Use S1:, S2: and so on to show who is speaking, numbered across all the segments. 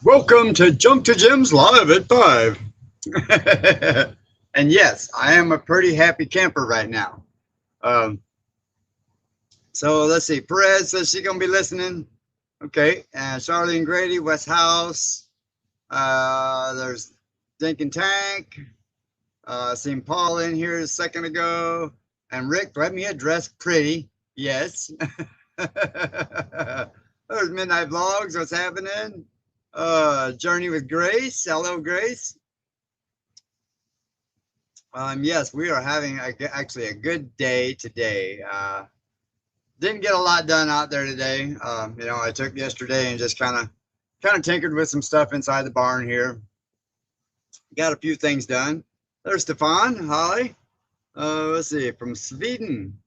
S1: Welcome to Junk to Gems live at 5. And yes, I am a pretty happy camper right now. Um, so let's see. Perez says she's going to be listening. Okay. And Charlene Grady, West House. There's Dink and Tank. Seen Paul in here a second ago. And Rick, let me address pretty. Yes. There's Midnight Vlogs. What's happening? Journey with Grace. Hello, Grace. Yes, we are having actually a good day today. Didn't get a lot done out there today. I took yesterday and just kind of tinkered with some stuff inside the barn here. Got a few things done. There's Stefan, Holly. Let's see, from Sweden.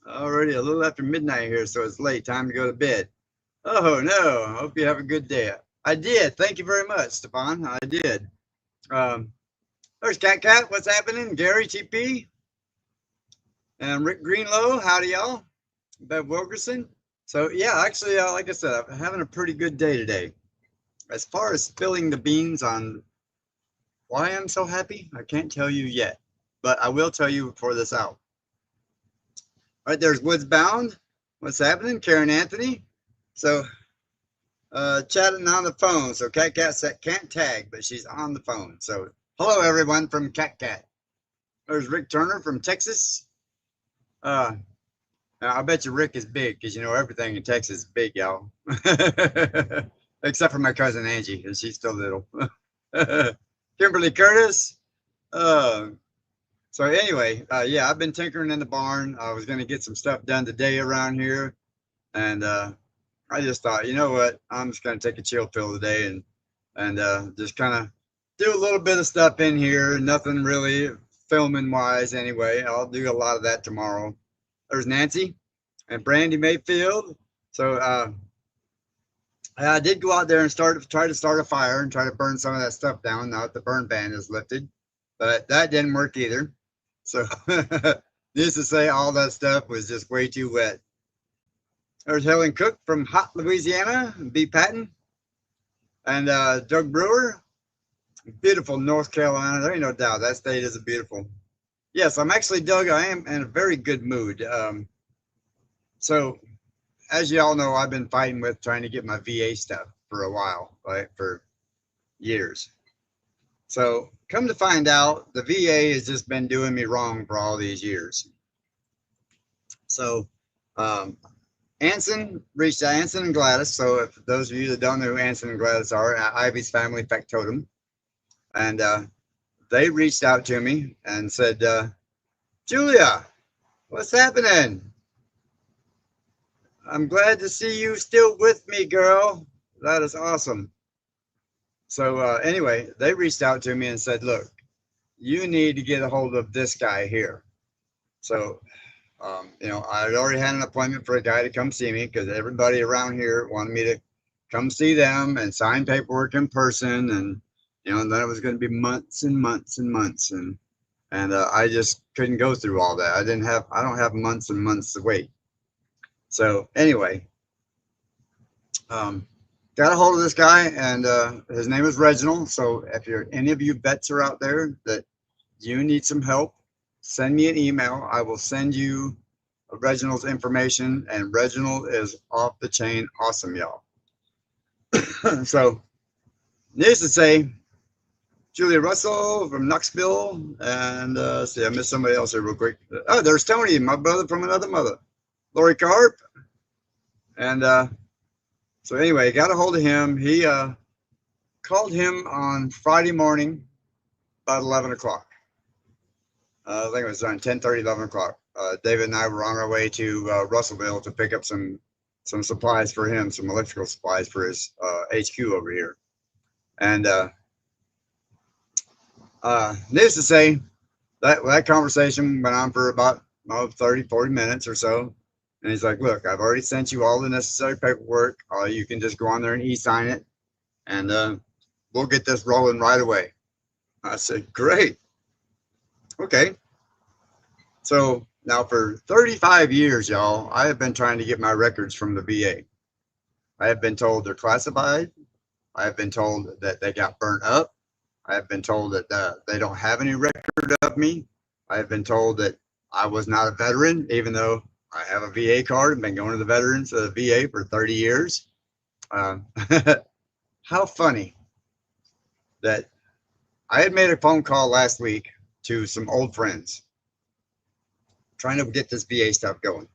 S1: Already a little after midnight here, so it's late. Time to go to bed. Oh no! Hope you have a good day. I did. Thank you very much, Stefan. I did. Um, there's Cat. What's happening? Gary TP and Rick Greenlow. Howdy, y'all. Bev Wilkerson. So yeah, actually, like I said, I'm having a pretty good day today. As far as spilling the beans on why I'm so happy, I can't tell you yet, but I will tell you before this out. All right, there's Woods Bound. What's happening? Karen Anthony. So chatting on the phone. So Cat can't tag, but she's on the phone. So hello everyone from Cat. There's Rick Turner from Texas. I bet you Rick is big because you know everything in Texas is big, y'all. Except for my cousin Angie, and she's still little. Kimberly Curtis. Uh, so anyway, yeah, I've been tinkering in the barn. I was going to get some stuff done today around here, and I just thought, you know what, I'm just going to take a chill pill today and just kind of do a little bit of stuff in here. Nothing really filming wise, anyway. I'll do a lot of that tomorrow. There's Nancy and Brandy Mayfield. So I did go out there and try to start a fire and try to burn some of that stuff down now that the burn ban is lifted, but that didn't work either. So needless to say, all that stuff was just way too wet. There's Helen Cook from Hot Louisiana, B. Patton, and Doug Brewer, beautiful North Carolina. There ain't no doubt that state is beautiful. Yes, I'm actually, Doug, I am in a very good mood. So, as you all know, I've been fighting with trying to get my VA stuff for a while, right? For years. So, come to find out, the VA has just been doing me wrong for all these years. So, um, Anson reached out, Anson and Gladys. So, if those of you that don't know who Anson and Gladys are, Ivy's family factotum. And they reached out to me and said, Julia, what's happening? I'm glad to see you still with me, girl. That is awesome. So anyway, they reached out to me and said, look, you need to get a hold of this guy here. So, I had already had an appointment for a guy to come see me because everybody around here wanted me to come see them and sign paperwork in person. And, and then it was going to be months and months and months. And I just couldn't go through all that. I don't have months and months to wait. So anyway, got a hold of this guy, and his name is Reginald. So if any of you vets are out there that you need some help, send me an email. I will send you Reginald's information, and Reginald is off the chain awesome, y'all. So needless to say, Julia Russell from Knoxville, and see, I missed somebody else here real quick. Oh, there's Tony, my brother from another mother. Lori Carp, and so anyway, got a hold of him. He called him on Friday morning about 11 o'clock. I think it was around 10:30, 11 o'clock. David and I were on our way to Russellville to pick up some supplies for him, some electrical supplies for his HQ over here. And needless to say, that conversation went on for about 30, 40 minutes or so. And he's like, look, I've already sent you all the necessary paperwork. You can just go on there and e-sign it, and we'll get this rolling right away. I said, great. Okay. So now for 35 years, y'all, I have been trying to get my records from the VA. I have been told they're classified. I have been told that they got burnt up. I have been told that they don't have any record of me. I have been told that I was not a veteran, even though I have a VA card and been going to the veterans of the VA for 30 years. Um, how funny that I had made a phone call last week to some old friends trying to get this VA stuff going.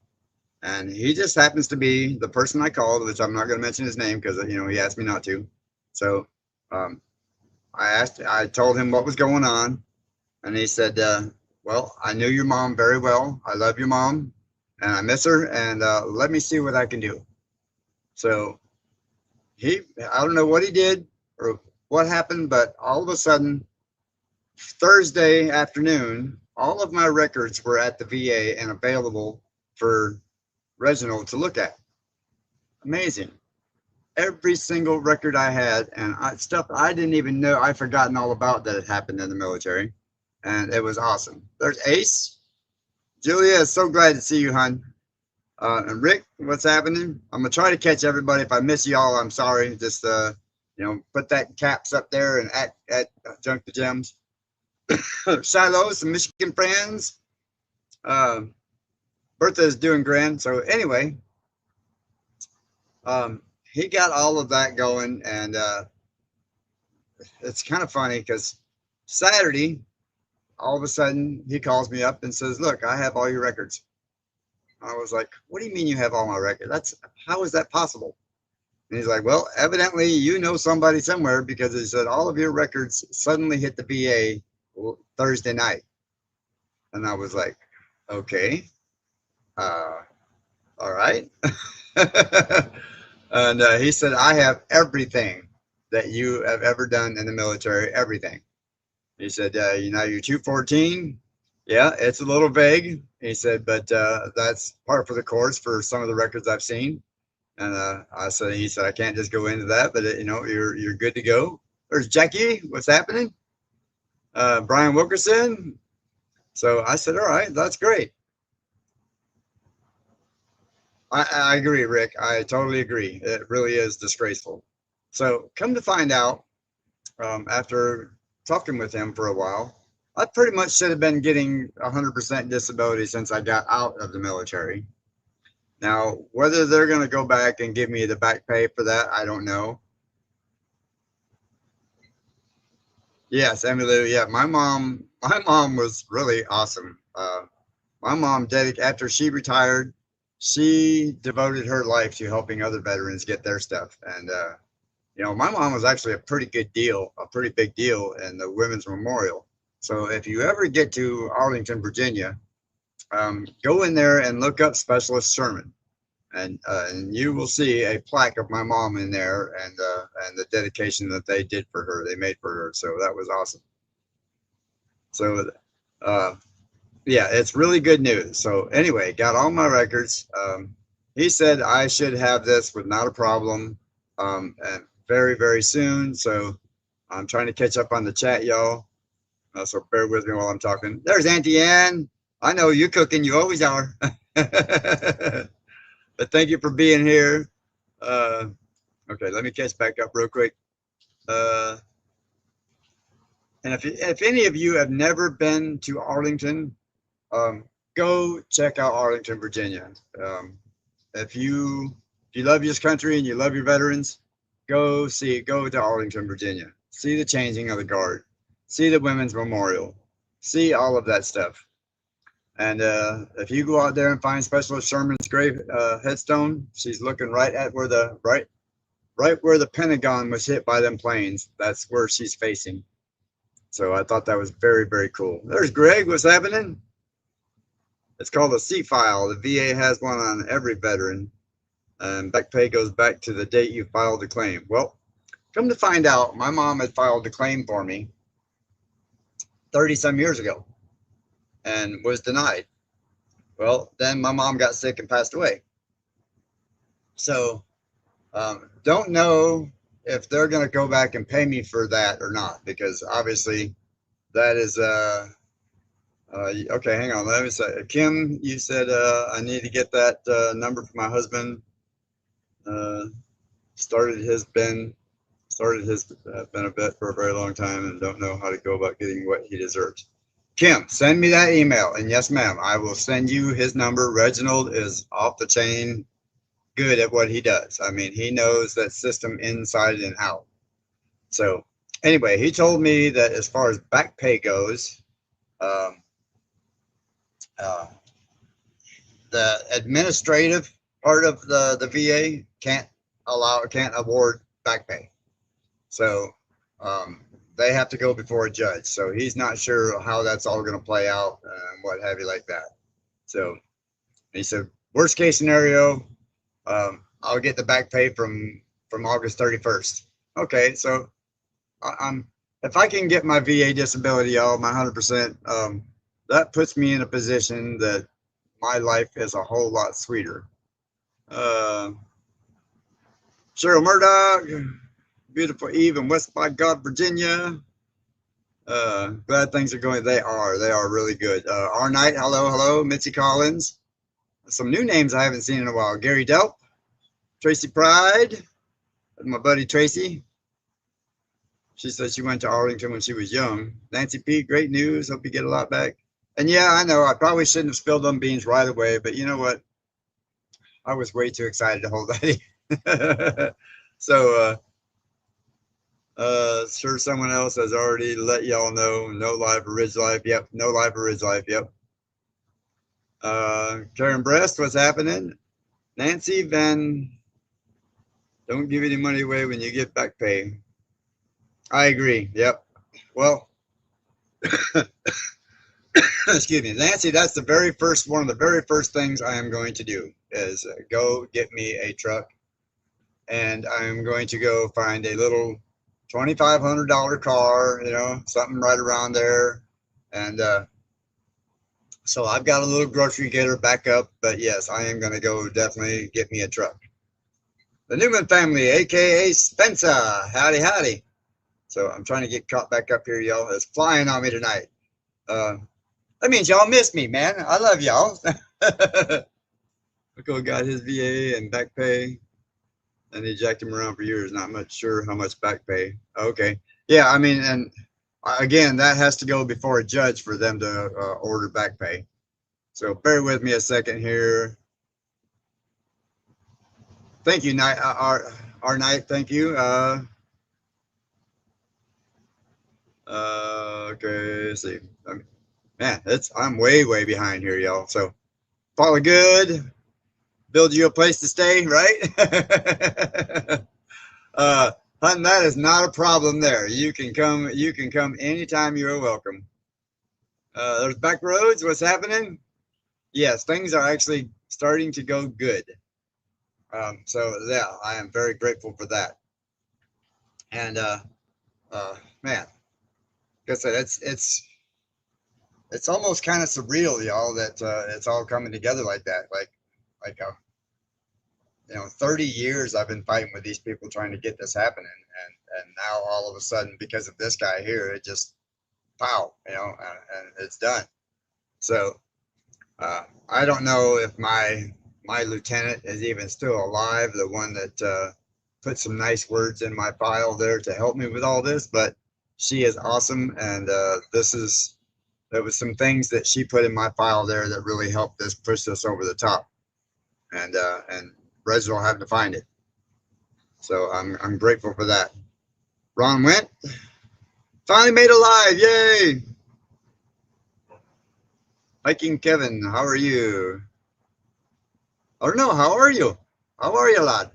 S1: And he just happens to be the person I called, which I'm not going to mention his name because, he asked me not to. So um, I told him what was going on. And he said, well, I knew your mom very well. I love your mom and I miss her. And let me see what I can do. So I don't know what he did or what happened, but all of a sudden, Thursday afternoon, all of my records were at the VA and available for Reginald to look at. Amazing. Every single record I had and stuff I didn't even know, I'd forgotten all about that had happened in the military. And it was awesome. There's Ace. Julia, so glad to see you, hon. And Rick, what's happening? I'm going to try to catch everybody. If I miss y'all, I'm sorry. Just, put that caps up there and at Junk the Gems. Shiloh, some Michigan friends. Bertha is doing grand. So anyway, he got all of that going. And it's kind of funny because Saturday, all of a sudden, he calls me up and says, look, I have all your records. I was like, what do you mean you have all my records? How is that possible? And he's like, well, evidently you know somebody somewhere because he said all of your records suddenly hit the VA Thursday night. And I was like, okay, all right. And he said, I have everything that you have ever done in the military, everything. He said, you're 214. Yeah, it's a little vague. He said, but that's part for the course for some of the records I've seen. And he said, I can't just go into that, but you're good to go. There's Jackie. What's happening? Brian Wilkerson. So I said, all right, that's great. I agree, Rick. I totally agree. It really is disgraceful. So come to find out, after talking with him for a while, I pretty much should have been getting 100% disability since I got out of the military. Now, whether they're going to go back and give me the back pay for that, I don't know. Yes, Emily. Yeah, my mom was really awesome. My mom after she retired, she devoted her life to helping other veterans get their stuff. And, my mom was actually a pretty big deal in the Women's Memorial. So if you ever get to Arlington, Virginia, go in there and look up Specialist Sherman, and you will see a plaque of my mom in there, and the dedication that they made for her. So that was awesome. So, yeah, it's really good news. So anyway, got all my records. He said I should have this with not a problem, and very, very soon. So I'm trying to catch up on the chat, y'all. So bear with me while I'm talking. There's Auntie Ann. I know you're cooking. You always are. But thank you for being here. Okay, let me catch back up real quick. And if any of you have never been to Arlington, go check out Arlington, Virginia. If you love your country and you love your veterans, go to Arlington, Virginia. See the changing of the guard. See the Women's Memorial. See all of that stuff. And if you go out there and find Specialist Sherman's grave headstone, she's looking right at where where the Pentagon was hit by them planes. That's where she's facing. So I thought that was very, very cool. There's Greg. What's happening? It's called a C-file. The VA has one on every veteran. And back pay goes back to the date you filed the claim. Well, come to find out, my mom had filed the claim for me 30-some years ago and was denied. Well, then my mom got sick and passed away. So don't know if they're going to go back and pay me for that or not, because obviously that is okay, hang on, let me say, Kim, you said I need to get that number for my husband. Started his bin started his benefit for a very long time and don't know how to go about getting what he deserves. Kim, send me that email. And yes, ma'am, I will send you his number. Reginald is off the chain good at what he does. I mean, he knows that system inside and out. So anyway, he told me that as far as back pay goes, um, uh, the administrative part of the VA can't award back pay. So they have to go before a judge. So he's not sure how that's all going to play out and what have you like that. So he said, worst case scenario, I'll get the back pay from August 31st. Okay, so I'm if I can get my VA disability, all my 100%, that puts me in a position that my life is a whole lot sweeter. Cheryl Murdoch, beautiful Eve in West by God, Virginia. Glad things are going. They are really good. R Knight, hello. Mitzi Collins. Some new names I haven't seen in a while. Gary Delp, Tracy Pride, my buddy Tracy. She said she went to Arlington when she was young. Nancy P, great news. Hope you get a lot back. And yeah, I know I probably shouldn't have spilled them beans right away, but you know what? I was way too excited to hold that in. So, sure someone else has already let y'all know. No live or Ridge Life. Yep. No live or Ridge Life. Yep. Karen Breast, what's happening? Nancy Van, don't give any money away when you get back pay. I agree. Yep. Well, excuse me, Nancy, that's one of the very first things I am going to do is go get me a truck, and I'm going to go find a little $2,500 car, something right around there. And so I've got a little grocery getter back up, but yes, I am going to go definitely get me a truck. The Newman family, aka Spencer, howdy. So I'm trying to get caught back up here, y'all. It's flying on me tonight. That means y'all miss me, man. I love y'all. Michael got his VA and back pay, and they jacked him around for years. Not much sure how much back pay. Okay. Yeah, I mean, and again, that has to go before a judge for them to order back pay. So bear with me a second here. Thank you, our Knight. Thank you. Okay, let's see. Man, I'm way behind here, y'all. So follow good, build you a place to stay, right? Hunting, that is not a problem there. You can come anytime. You're welcome. There's back roads. What's happening? Yes, things are actually starting to go good. So yeah, I am very grateful for that. And man, like I said, it's almost kind of surreal, y'all, that it's all coming together like that. Like 30 years I've been fighting with these people trying to get this happening, and now all of a sudden, because of this guy here, it just pow, and it's done. So I don't know if my lieutenant is even still alive, the one that put some nice words in my file there to help me with all this, but she is awesome, and there was some things that she put in my file there that really helped push this over the top, and Reginald having to find it. So I'm grateful for that. Ron went, finally made it live, yay! Hiking Kevin, how are you? I don't know, how are you? How are you, lad?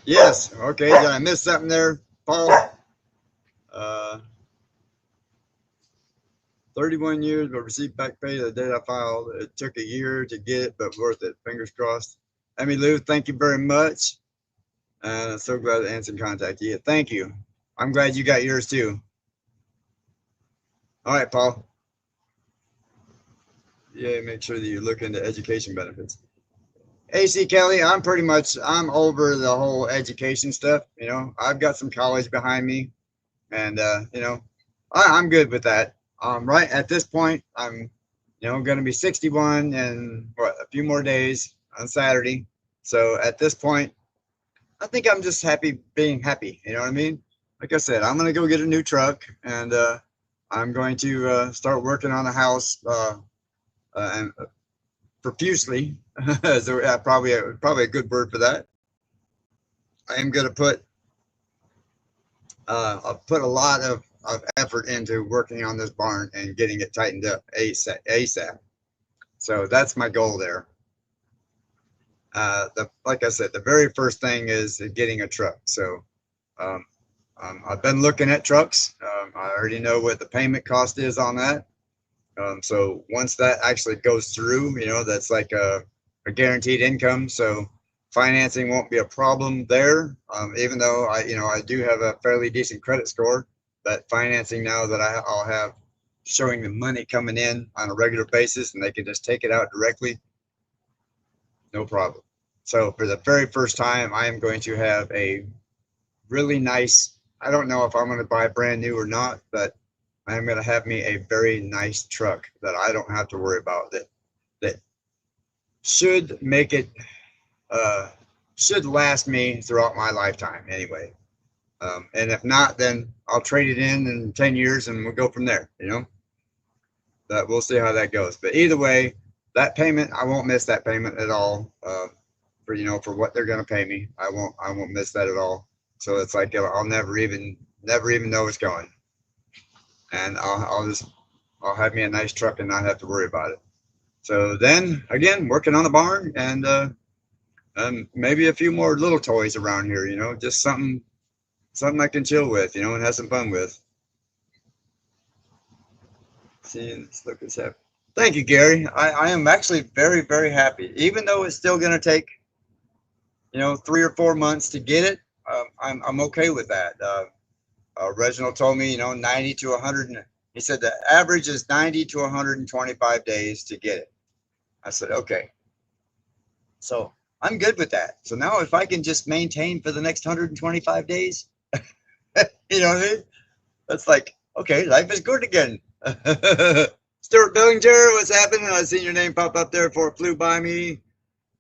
S1: Yes, okay, did I miss something there, Paul? 31 years, but received back pay the date I filed. It took a year to get it, but worth it. Fingers crossed. Emmy Lou, thank you very much. So glad to answer contact you. Thank you. I'm glad you got yours too. All right, Paul. Yeah, make sure that you look into education benefits. AC Kelly, I'm over the whole education stuff. I've got some college behind me, and I'm good with that. Right at this point, I'm going to be 61 in a few more days. on Saturday. So at this point, I think I'm just happy being happy. You know what I mean? Like I said, I'm gonna go get a new truck, and I'm going to start working on the house and profusely. So probably a good word for that. I am gonna I'll put a lot of effort into working on this barn and getting it tightened up ASAP. So that's my goal there. Like I said, the very first thing is getting a truck. So um, I've been looking at trucks. I already know what the payment cost is on that. So once that actually goes through, that's like a guaranteed income. So financing won't be a problem there. Even though I do have a fairly decent credit score, but financing now that I'll have showing the money coming in on a regular basis and they can just take it out directly, no problem. So for the very first time, I am going to have a really nice, I don't know if I'm going to buy brand new or not, but I am going to have me a very nice truck that I don't have to worry about, that should make it should last me throughout my lifetime anyway. And if not, then I'll trade it in 10 years and we'll go from there. That we'll see how that goes. But either way, that payment, I won't miss that payment at all. For what they're going to pay me, I won't miss that at all. So it's like I'll never even know it's going, and I'll have me a nice truck and not have to worry about it. So then again, working on the barn and maybe a few more little toys around here. Just something I can chill with. And have some fun with. See, let's look what's happening. Thank you, Gary. I am actually very, very happy, even though it's still going to take 3 or 4 months to get it. I'm okay with that. Reginald told me 90 to 100. He said the average is 90 to 125 days to get it. I said okay. So I'm good with that. So now if I can just maintain for the next 125 days, you know what I mean? That's like, okay, life is good again. Stuart Billinger, what's happening? I seen your name pop up there before it flew by me.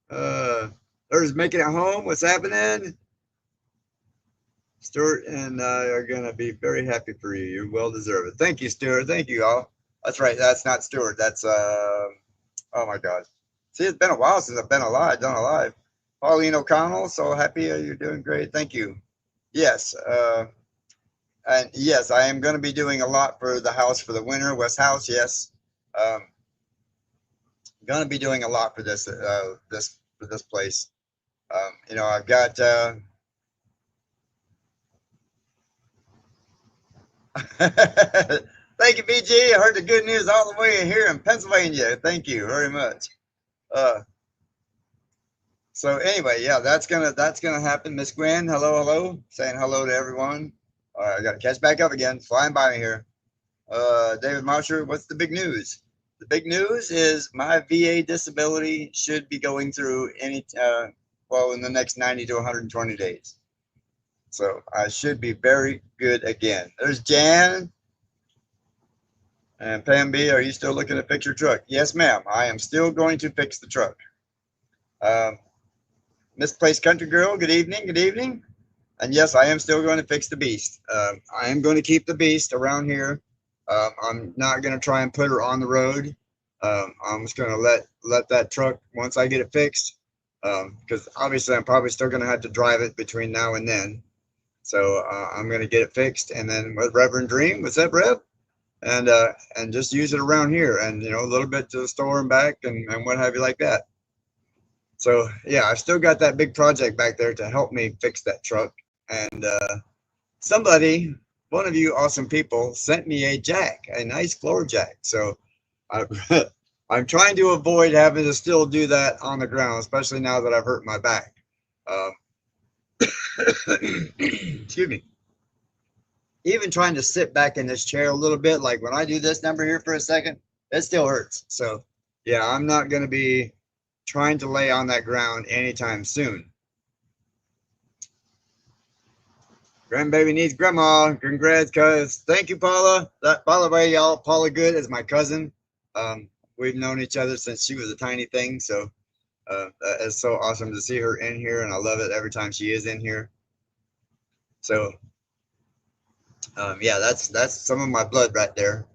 S1: There's making it home. What's happening? Stuart and I are going to be very happy for you. You're well deserved. Thank you, Stuart. Thank you all. That's right. That's not Stuart. That's, oh my God. See, it's been a while since I've been done alive. Pauline O'Connell, so happy you're doing great. Thank you. Yes. And yes, I am going to be doing a lot for the house for the winter. West House, yes. Going to be doing a lot for this place. I've got thank you, BG. I heard the good news all the way here in Pennsylvania. Thank you very much. So anyway, yeah, that's gonna happen. Miss Gwen, hello, saying hello to everyone. I got to catch back up again, flying by me here. David Marsher, what's the big news? The big news is my VA disability should be going through in the next 90 to 120 days. So I should be very good again. There's Jan. And Pam B, are you still looking to fix your truck? Yes, ma'am. I am still going to fix the truck. Misplaced Country Girl, good evening, good evening. And yes, I am still going to fix the beast. I am going to keep the beast around here. I'm not going to try and put her on the road. I'm just going to let that truck, once I get it fixed, because obviously I'm probably still going to have to drive it between now and then. So I'm going to get it fixed, and then with Reverend Dream, what's up, Rev? And just use it around here, and a little bit to the store and back, and what have you like that. So yeah, I've still got that big project back there to help me fix that truck. And somebody, one of you awesome people, sent me a jack, a nice floor jack. So I'm trying to avoid having to still do that on the ground, especially now that I've hurt my back. Excuse me. Even trying to sit back in this chair a little bit, like when I do this number here for a second, it still hurts. So yeah, I'm not going to be trying to lay on that ground anytime soon. Grandbaby needs grandma. Congrats, cuz. Thank you, Paula. That, by the way, y'all, Paula Good is my cousin. We've known each other since she was a tiny thing. So It's so awesome to see her in here, and I love it every time she is in here. So yeah, that's some of my blood right there.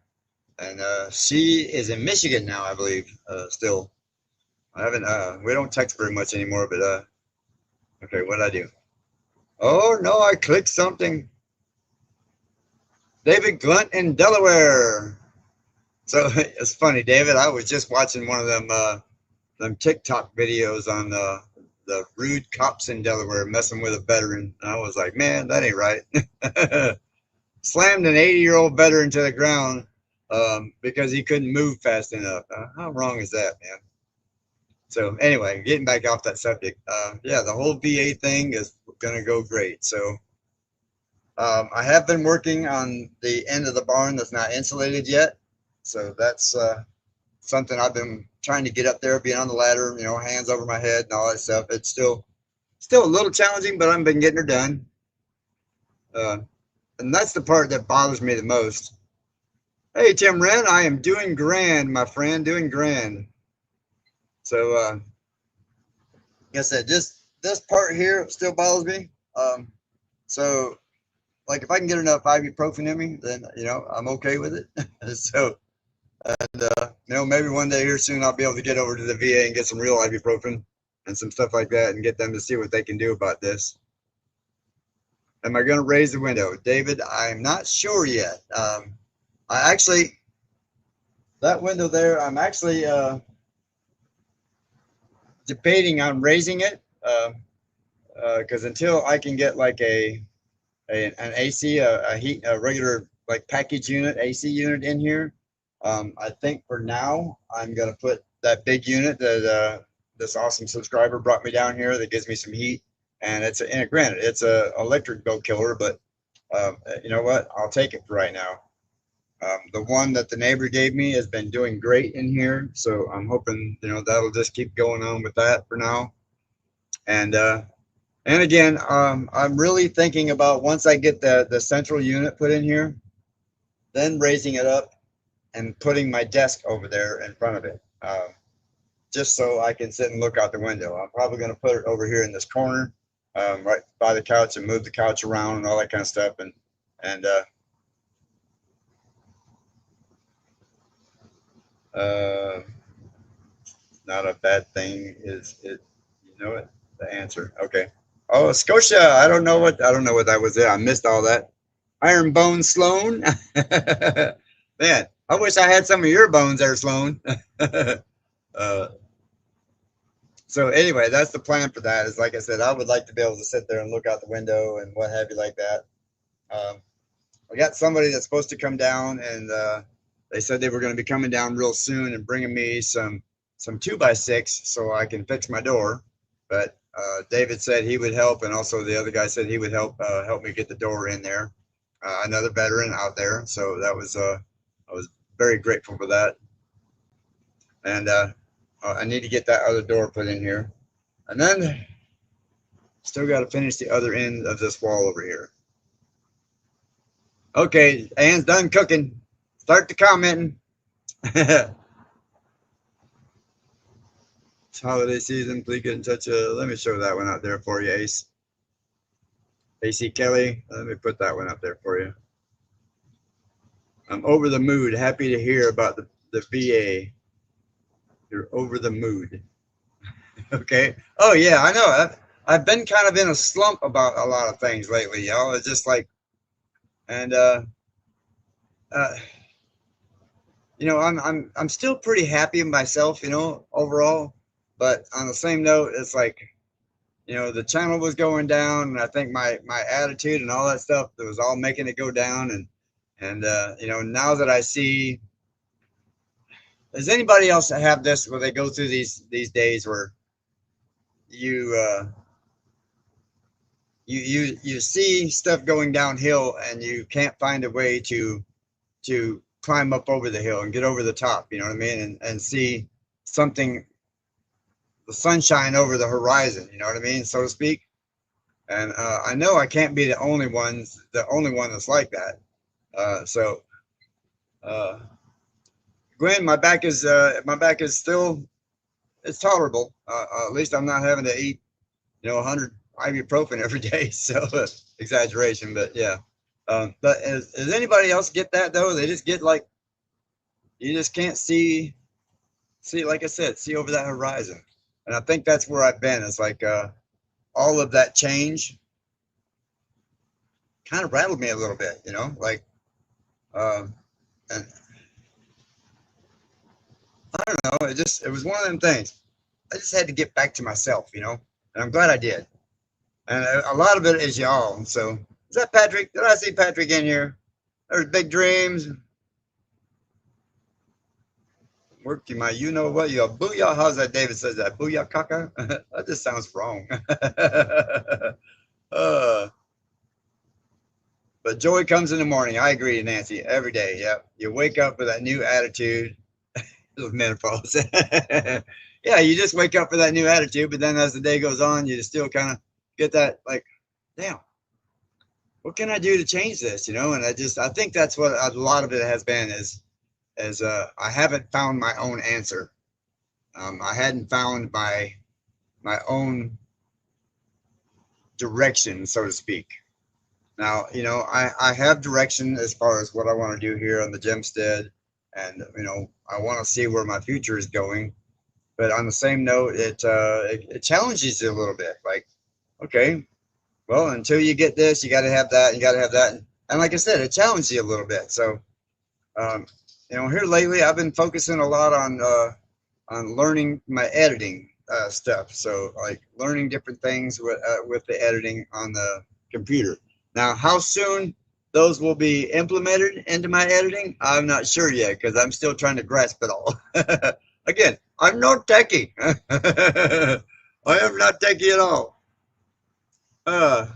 S1: And she is in Michigan now, I believe. Still, I haven't. We don't text very much anymore. But okay, what did I do? Oh no, I clicked something. David Glunt in Delaware. So it's funny, David. I was just watching one of them TikTok videos on the rude cops in Delaware messing with a veteran. And I was like, man, that ain't right. Slammed an 80-year-old veteran to the ground because he couldn't move fast enough. How wrong is that, man? So anyway, getting back off that subject, yeah, the whole VA thing is gonna go great. So I have been working on the end of the barn that's not insulated yet. So that's something I've been trying to get up there, being on the ladder, you know, hands over my head and all that stuff. It's still a little challenging, but I've been getting her done. And that's the part that bothers me the most. Hey, Tim Wren, I am doing grand, my friend, doing grand. So, like I said, just this part here still bothers me. So, like, if I can get enough ibuprofen in me, then, you know, I'm okay with it. So, and, you know, maybe one day here soon I'll be able to get over to the VA and get some real ibuprofen and some stuff like that and get them to see what they can do about this. Am I going to raise the window? David, I'm not sure yet. I actually, that window there, I'm actually debating on raising it because until I can get like an AC, a regular like package unit, AC unit in here, I think for now I'm going to put that big unit that this awesome subscriber brought me down here that gives me some heat. And granted, it's a electric bill killer, but you know what? I'll take it for right now. The one that the neighbor gave me has been doing great in here, so I'm hoping, you know, that'll just keep going on with that for now. And again, I'm really thinking about once I get the central unit put in here, then raising it up and putting my desk over there in front of it, just so I can sit and look out the window. I'm probably going to put it over here in this corner, right by the couch, and move the couch around and all that kind of stuff. And not a bad thing is it. You know it. The answer. Okay. Oh, Scotia. I don't know what that was there. I missed all that. Iron Bone Sloan. Man, I wish I had some of your bones there, Sloan. uh, so anyway, that's the plan for that. Is like I said, I would like to be able to sit there and look out the window and what have you like that. I got somebody that's supposed to come down, and they said they were going to be coming down real soon and bringing me some 2x6 so I can fix my door. But David said he would help, and also the other guy said he would help me get the door in there. Another veteran out there, so that was I was very grateful for that. And I need to get that other door put in here, and then still got to finish the other end of this wall over here. Okay, Anne's done cooking. Start the commenting. It's holiday season. Please get in touch. Let me show that one out there for you, Ace. AC Kelly. Let me put that one up there for you. I'm over the mood. Happy to hear about the VA. You're over the mood. Okay. Oh yeah, I know. I've been kind of in a slump about a lot of things lately, y'all. It's just like, and you know, I'm still pretty happy with myself, you know, overall. But on the same note, it's like, you know, the channel was going down, and I think my attitude and all that stuff that was all making it go down. And you know, now that I see, does anybody else have this where they go through these days where you you see stuff going downhill and you can't find a way to climb up over the hill and get over the top, you know what I mean, and see something, the sunshine over the horizon, you know what I mean, so to speak. And I know I can't be the only one that's like that. So Gwen, my back is still it's tolerable. At least I'm not having to eat, 100 ibuprofen every day. So exaggeration, but yeah. But does anybody else get that though? They just get like, you just can't see, like I said, see over that horizon. And I think that's where I've been. It's like all of that change kind of rattled me a little bit, like, and I don't know, it was one of them things. I just had to get back to myself, and I'm glad I did. And a lot of it is y'all. So is that Patrick? Did I see Patrick in here? There's big dreams. Work you my, you know what, you booyah. How's that? David says that booyah kaka. That just sounds wrong. uh, but joy comes in the morning. I agree, Nancy. Every day. Yep. You wake up with that new attitude. Of menopause. Yeah, you just wake up with that new attitude, but then as the day goes on, you still kind of get that like, damn, what can I do to change this? And I think that's what a lot of it has been is I haven't found my own answer. I hadn't found my own direction, so to speak. Now, I have direction as far as what I want to do here on the Gemstead, and I want to see where my future is going. But on the same note, it challenges you a little bit. Like, okay, well, until you get this, you got to have that, you got to have that, and like I said, it challenges you a little bit. So, here lately, I've been focusing a lot on learning my editing stuff. So, like learning different things with the editing on the computer. Now, how soon those will be implemented into my editing, I'm not sure yet because I'm still trying to grasp it all. Again, I'm not techie. I am not techie at all. Uh,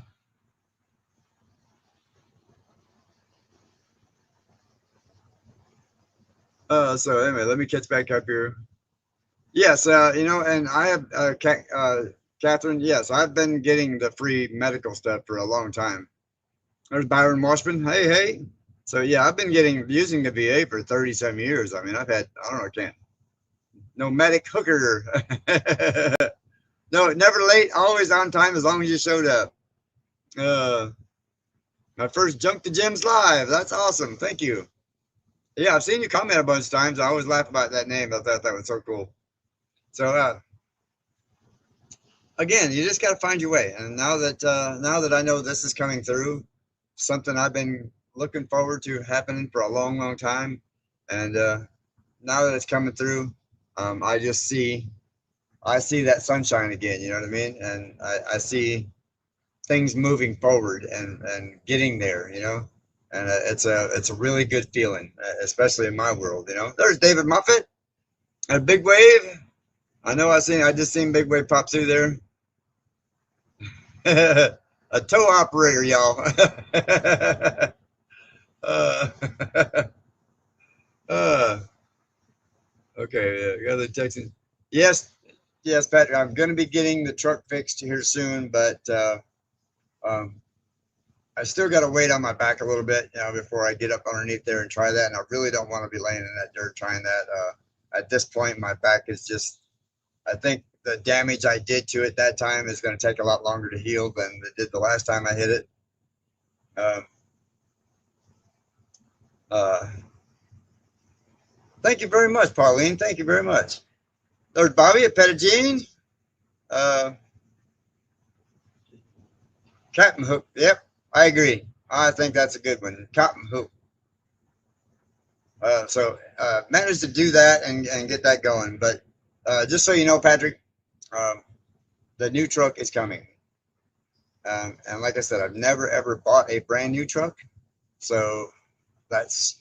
S1: so anyway, let me catch back up here. Yes, and I have Catherine. Yes, I've been getting the free medical stuff for a long time. There's Byron Washburn. Hey, hey. So yeah, I've been using the VA for 37 years. I mean, I've had, I don't know, I can't. No medic hooker. No, never late, always on time as long as you showed up. Uh, my first Junk to Gems live. That's awesome. Thank you. Yeah, I've seen you comment a bunch of times. I always laugh about that name. I thought that was so cool. So again, you just got to find your way. And now that I know this is coming through, something I've been looking forward to happening for a long, long time, and now that it's coming through, I see that sunshine again. You know what I mean? And I see things moving forward and getting there. And it's a really good feeling, especially in my world. There's David Muffet, a big wave. I know I just seen Big Wave pop through there. A tow operator, y'all. uh, uh, okay, the other Texan. Yes, yes, Patrick. I'm going to be getting the truck fixed here soon, but um, I still got to wait on my back a little bit, before I get up underneath there and try that. And I really don't want to be laying in that dirt trying that. At this point, my back is just, I think the damage I did to it that time is going to take a lot longer to heal than it did the last time I hit it. Um, uh, thank you very much, Pauline. Thank you very much. There's Bobby at Pettigene. Captain Hook. Yep, I agree. I think that's a good one. Captain Hook. So managed to do that and get that going. But just so you know, Patrick, the new truck is coming. And like I said, I've never ever bought a brand new truck. So that's,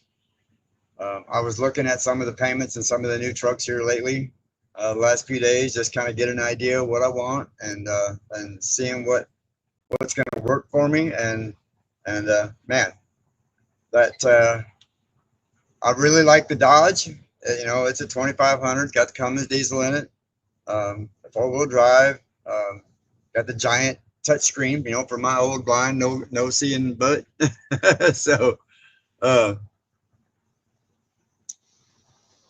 S1: I was looking at some of the payments and some of the new trucks here lately, the last few days, just kind of get an idea of what I want and seeing what's going to work for me. And man, that I really like the Dodge. It's a 2500, got the Cummins diesel in it, 4-wheel drive, got the giant touch screen, for my old blind, no seeing but. So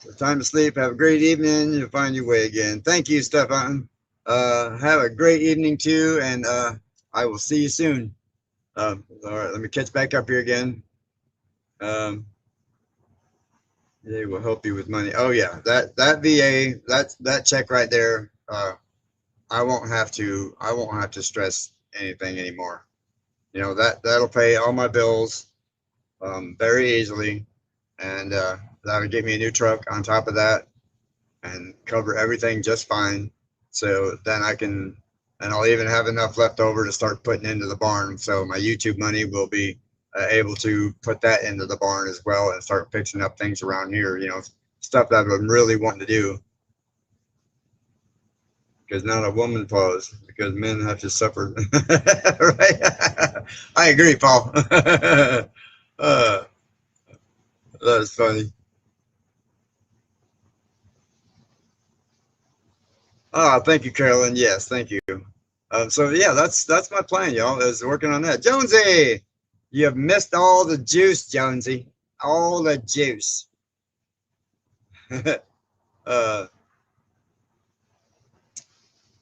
S1: So time to sleep. Have a great evening. You'll find your way again. Thank you, Stefan. Have a great evening too, and I will see you soon. All right, let me catch back up here again. Um, they will help you with money. Oh yeah, that VA, that check right there. I won't have to stress anything anymore. You know, that'll pay all my bills very easily, and that'll get me a new truck on top of that, and cover everything just fine. So then and I'll even have enough left over to start putting into the barn. So my YouTube money will be able to put that into the barn as well and start fixing up things around here. You know, stuff that I've been really wanting to do, because not a woman pause, because men have to suffer. Right? I agree, Paul. That's funny. Oh, thank you, Carolyn. Yes, thank you. So yeah, that's my plan, y'all. Is working on that. Jonesy, you have missed all the juice, Jonesy. All the juice. uh,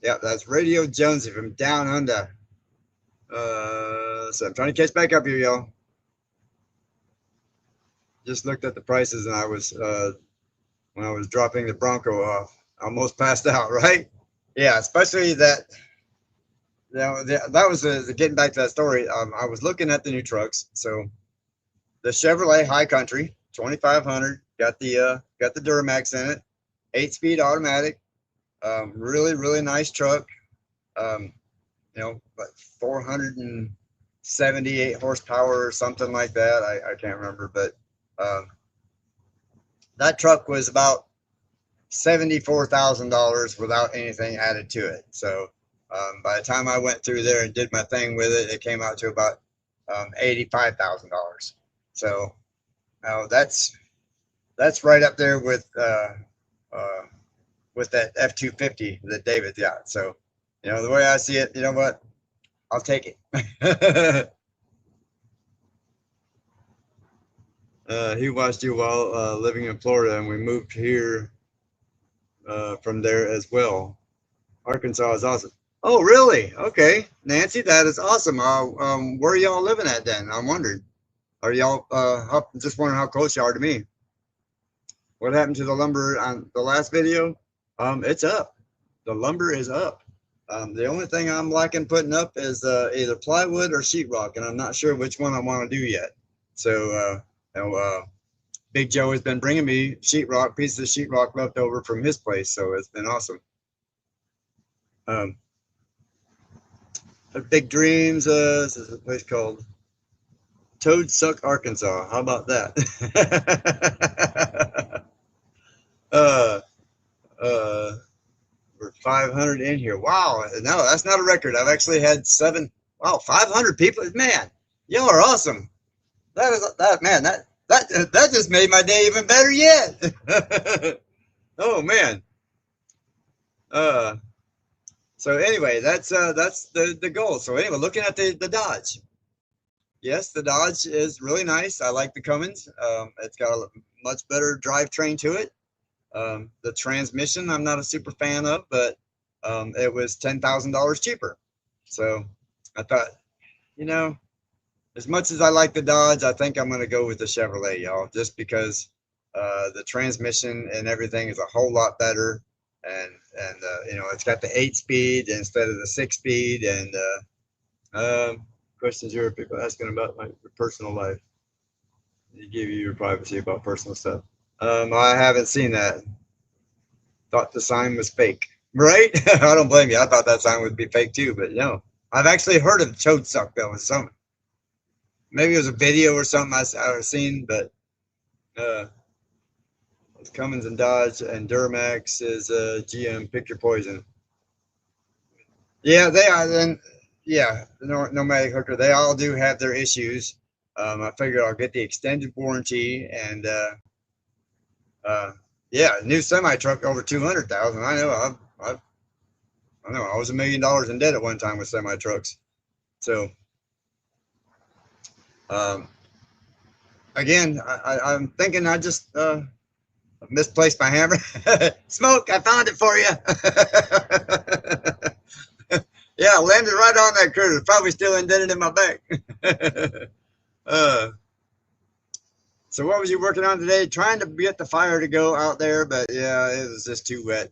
S1: yeah, that's Radio Jonesy from down under. So I'm trying to catch back up here, y'all. Just looked at the prices, and I was when I was dropping the Bronco off, I almost passed out. Right? Yeah, especially that. You know, that was getting back to that story. I was looking at the new trucks. So the Chevrolet High Country 2500 got the Duramax in it, 8-speed automatic, really nice truck. Um, you know, like 478 horsepower or something like that. I can't remember, but um, that truck was about $74,000 without anything added to it. So by the time I went through there and did my thing with it, it came out to about $85,000. So that's right up there uh, with that F-250 that David got. So you know, the way I see it, you know what? I'll take it. He watched you while living in Florida, and we moved here from there as well. Arkansas is awesome. Oh, really? Okay, Nancy, that is awesome. Where are y'all living at then? I'm wondering. Are y'all just wondering how close you are to me? What happened to the lumber on the last video? It's up. The lumber is up. The only thing I'm liking putting up is either plywood or sheetrock, and I'm not sure which one I want to do yet. So, you know, Big Joe has been bringing me sheetrock, pieces of sheetrock left over from his place, so it's been awesome. Um, Big Dreams. This is a place called Toad Suck, Arkansas. How about that? uh, uh, we're 500 in here. Wow. No, that's not a record. I've actually had 500 people. Man, y'all are awesome. Man, that just made my day even better yet. Oh man. Uh, so anyway, that's the goal. So anyway, looking at the Dodge. Yes, the Dodge is really nice. I like the Cummins. It's got a much better drivetrain to it. The transmission, I'm not a super fan of, but it was $10,000 cheaper. So I thought, you know, as much as I like the Dodge, I think I'm going to go with the Chevrolet, y'all, just because the transmission and everything is a whole lot better. And you know, it's got the 8-speed instead of the 6-speed. And questions here, people asking about my personal life. They give you your privacy about personal stuff. I haven't seen that. Thought the sign was fake, right? I don't blame you. I thought that sign would be fake too, but no. I've actually heard of Chode Suck though. Some maybe it was a video or something I've seen, but it's Cummins and Dodge, and Duramax is GM. Pick your poison. Yeah, they are. Then yeah, nomadic hooker. They all do have their issues. I figured I'll get the extended warranty, and yeah, new semi truck over 200,000. I know. I know. I was $1 million in debt at one time with semi trucks. So, again, I'm thinking I just Misplaced my hammer. Smoke, I found it for you. Yeah, landed right on that critter. Probably still indented in my back. uh, so what was you working on today? Trying to get the fire to go out there, but yeah, it was just too wet.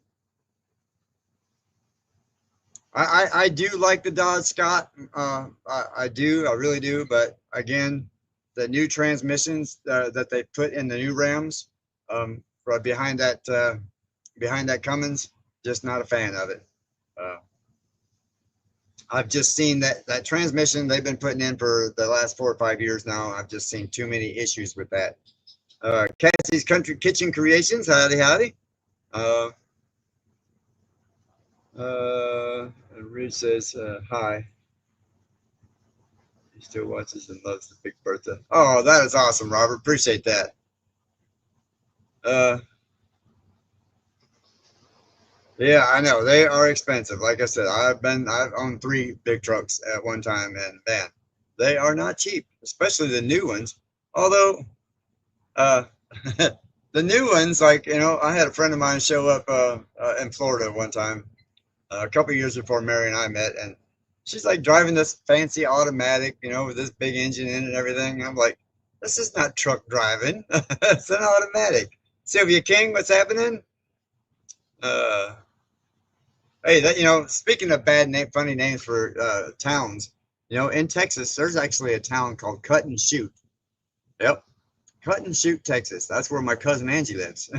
S1: I do like the Dodge Scott. I do, I really do. But again, the new transmissions that they put in the new Rams, right behind that Cummins, just not a fan of it. Uh, I've just seen that transmission they've been putting in for the last 4 or 5 years now. I've just seen too many issues with that. Cassie's Country Kitchen Creations, howdy howdy. Uh, Reed says hi. He still watches and loves the Big Bertha. Oh, that is awesome, Robert. Appreciate that. Uh, yeah, I know they are expensive. Like I said, I've owned 3 big trucks at one time, and man, they are not cheap, especially the new ones. Although, uh, the new ones, like I had a friend of mine show up in Florida one time, a couple years before Mary and I met, and she's like driving this fancy automatic, with this big engine in it and everything. I'm like, this is not truck driving. It's an automatic. Sylvia King, what's happening? Uh, hey, speaking of bad name, funny names for towns, in Texas, there's actually a town called Cut and Shoot. Yep, Cut and Shoot, Texas. That's where my cousin Angie lives.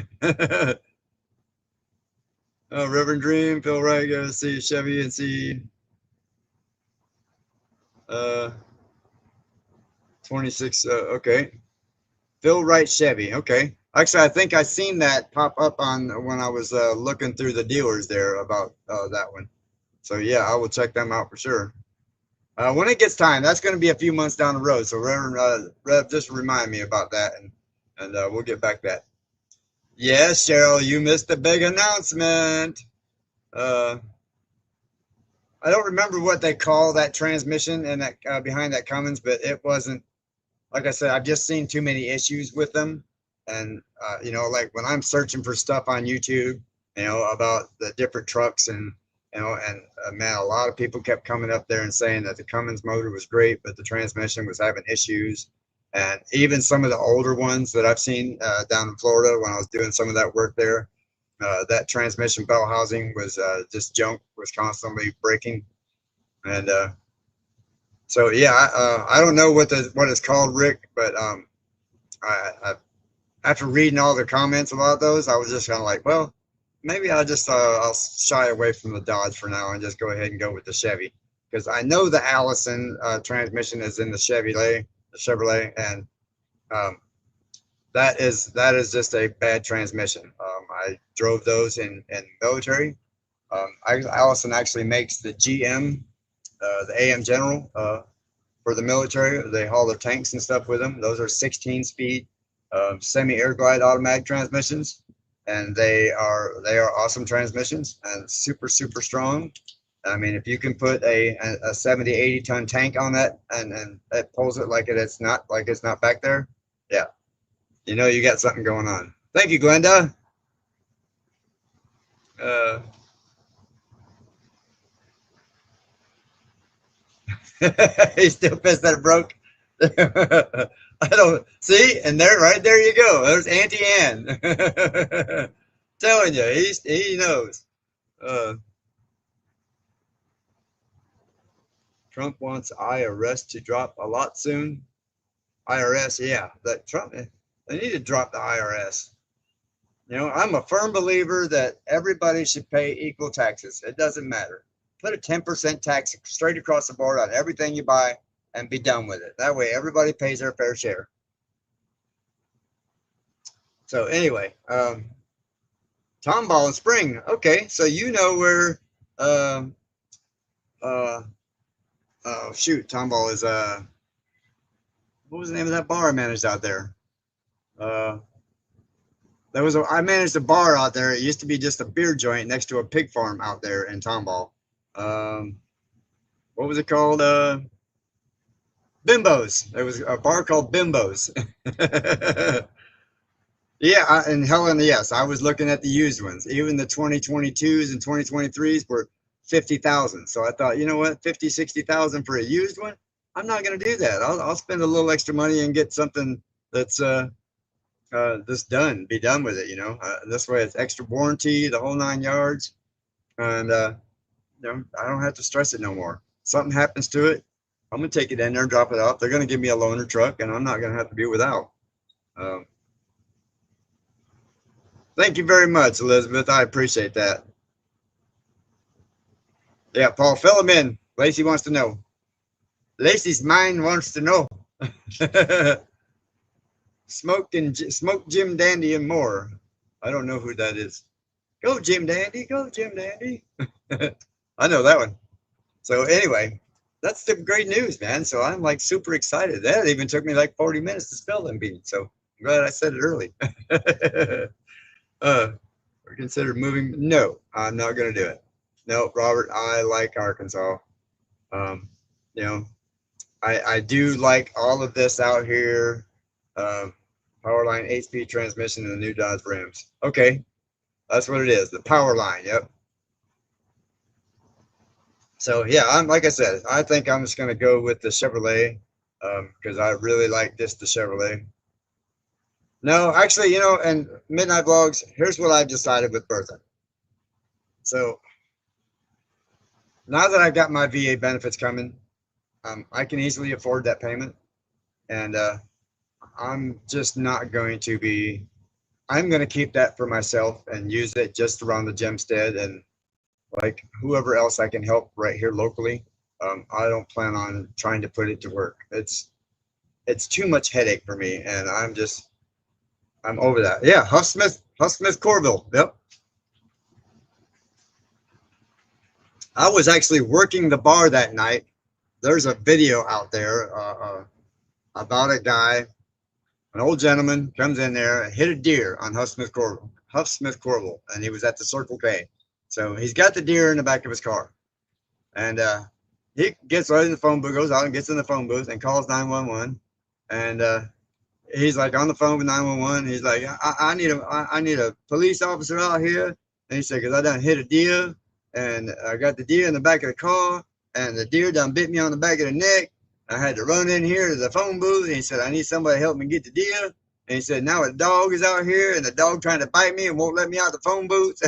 S1: Reverend Dream, Phil Wright, go see Chevy and see uh 26. Okay, Phil Wright Chevy. Okay, actually, I think I seen that pop up on when I was looking through the dealers there about that one. So yeah, I will check them out for sure. When it gets time, that's going to be a few months down the road. So Reverend Rev, just remind me about that, and we'll get back to that. Yes, Cheryl, you missed the big announcement. Uh, I don't remember what they call that transmission and that behind that Cummins, but it wasn't. Like I said, I've just seen too many issues with them, and like when I'm searching for stuff on YouTube, about the different trucks, and man, a lot of people kept coming up there and saying that the Cummins motor was great, but the transmission was having issues, and even some of the older ones that I've seen down in Florida when I was doing some of that work there, that transmission bell housing was just junk, was constantly breaking, and so yeah, I don't know what it's called, Rick, but I after reading all the comments about those, I was just kind of like, well, maybe I'll shy away from the Dodge for now and just go ahead and go with the Chevy, because I know the Allison transmission is in the Chevrolet, and um, that is just a bad transmission. I drove those in military. Allison actually makes the GM, the AM General for the military. They haul their tanks and stuff with them. Those are 16-speed semi-air glide automatic transmissions, and they are awesome transmissions and super super strong. I mean, if you can put a 70, 80-ton tank on that and it pulls it like it's not back there, yeah, you got something going on. Thank you, Glenda. Uh, he's still pissed that it broke. I don't see, and right there you go. There's Auntie Ann. Telling you, he knows. Uh, Trump wants IRS to drop a lot soon. IRS, yeah, that Trump. They need to drop the IRS. I'm a firm believer that everybody should pay equal taxes. It doesn't matter. Put a 10% tax straight across the board on everything you buy and be done with it. That way, everybody pays their fair share. So anyway, Tomball in Spring. Okay, so where, uh, oh shoot, Tomball is what was the name of that bar I managed out there? Uh, I managed a bar out there. It used to be just a beer joint next to a pig farm out there in Tomball. What was it called? Bimbo's. There was a bar called Bimbo's. Yeah, and Helen, yes, I was looking at the used ones. Even the 2022s and 2023s were 50,000. So I thought, you know what, 50, 60,000 for a used one? I'm not going to do that. I'll spend a little extra money and get something that's just done, be done with it. This way it's extra warranty, the whole 9 yards, and I don't have to stress it no more. Something happens to it, I'm gonna take it in there, drop it off. They're gonna give me a loaner truck, and I'm not gonna have to be without. Um, Thank you very much, Elizabeth. I appreciate that. Yeah, Paul, fill him in. Lacey wants to know. Lacey's mind wants to know. Smoke Jim Dandy and more. I don't know who that is. Go Jim Dandy, go Jim Dandy. I know that one. So anyway, that's the great news, man. So I'm like super excited. That even took me like 40 minutes to spell them beans. So I'm glad I said it early. uh, or consider moving. No, I'm not going to do it. No, Robert, I like Arkansas. Um, you know, I do like all of this out here. Um, Power line, 8-speed transmission, and the new Dodge Rams. Okay, that's what it is. The power line. Yep. So yeah, I'm like I said, I think I'm just gonna go with the Chevrolet because I really like the Chevrolet. No, actually, and Midnight Vlogs. Here's what I've decided with Bertha. So now that I've got my VA benefits coming, I can easily afford that payment, and I'm just not going to be. I'm going to keep that for myself and use it just around the Gemstead and like whoever else I can help right here locally. I don't plan on trying to put it to work. It's too much headache for me, and I'm over that. Yeah, Huff Smith Corville. Yep. I was actually working the bar that night. There's a video out there about a guy, an old gentleman, comes in there and hit a deer on Huff Smith Corville, and he was at the Circle K. So he's got the deer in the back of his car, and he gets right in the phone booth, goes out and gets in the phone booth and calls 911, and he's like on the phone with 911. He's like, I need a police officer out here. And he said, because I done hit a deer and I got the deer in the back of the car and the deer done bit me on the back of the neck. I had to run in here to the phone booth. And he said, I need somebody to help me get the deer. And he said, now a dog is out here and the dog trying to bite me and won't let me out the phone booth.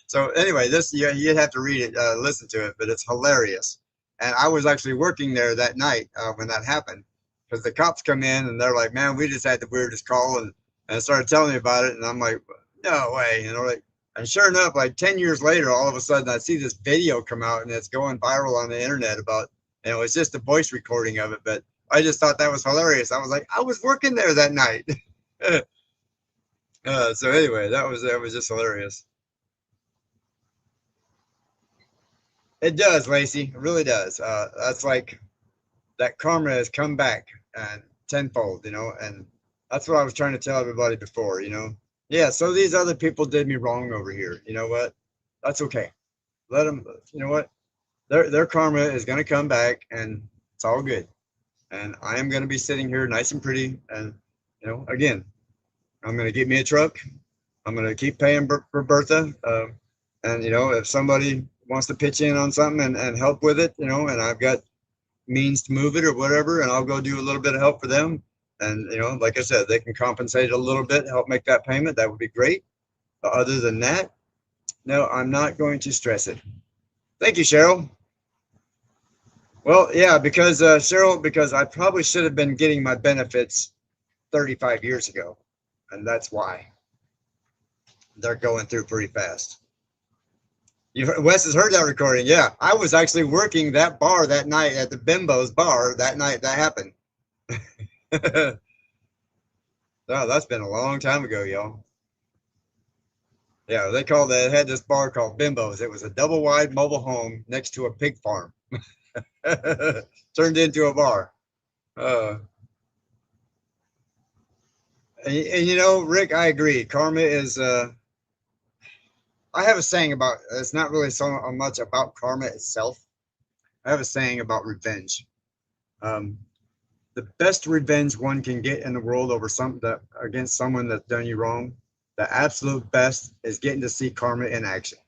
S1: So anyway, this you'd have to read it, listen to it, but it's hilarious. And I was actually working there that night when that happened because the cops come in and they're like, man, we just had the weirdest call and started telling me about it. And I'm like, no way. Like, and sure enough, like 10 years later, all of a sudden I see this video come out and it's going viral on the internet about, it's just a voice recording of it. But I just thought that was hilarious. I was like, I was working there that night. So anyway, that was just hilarious. It does, Lacey. It really does. That's like that karma has come back and tenfold, and that's what I was trying to tell everybody before. Yeah, so these other people did me wrong over here. You know what? That's okay. Let them, you know what? Their karma is going to come back and it's all good. And I am going to be sitting here nice and pretty. And, again, I'm going to get me a truck. I'm going to keep paying for Bertha. And, if somebody wants to pitch in on something and help with it, and I've got means to move it or whatever, and I'll go do a little bit of help for them. And like I said, they can compensate a little bit, help make that payment. That would be great. But other than that, no, I'm not going to stress it. Thank you, Cheryl. Well, yeah, because Cheryl, because I probably should have been getting my benefits 35 years ago, and that's why they're going through pretty fast. Wes has heard that recording. Yeah, I was actually working that bar that night at the Bimbo's bar that night that happened. Oh, that's been a long time ago, y'all. Yeah, they had this bar called Bimbo's. It was a double wide mobile home next to a pig farm. Turned into a bar. Uh, and Rick, I agree. Karma is I have a saying about it's not really so much about karma itself. I have a saying about revenge. Um, the best revenge one can get in the world over against someone that's done you wrong the absolute best is getting to see karma in action.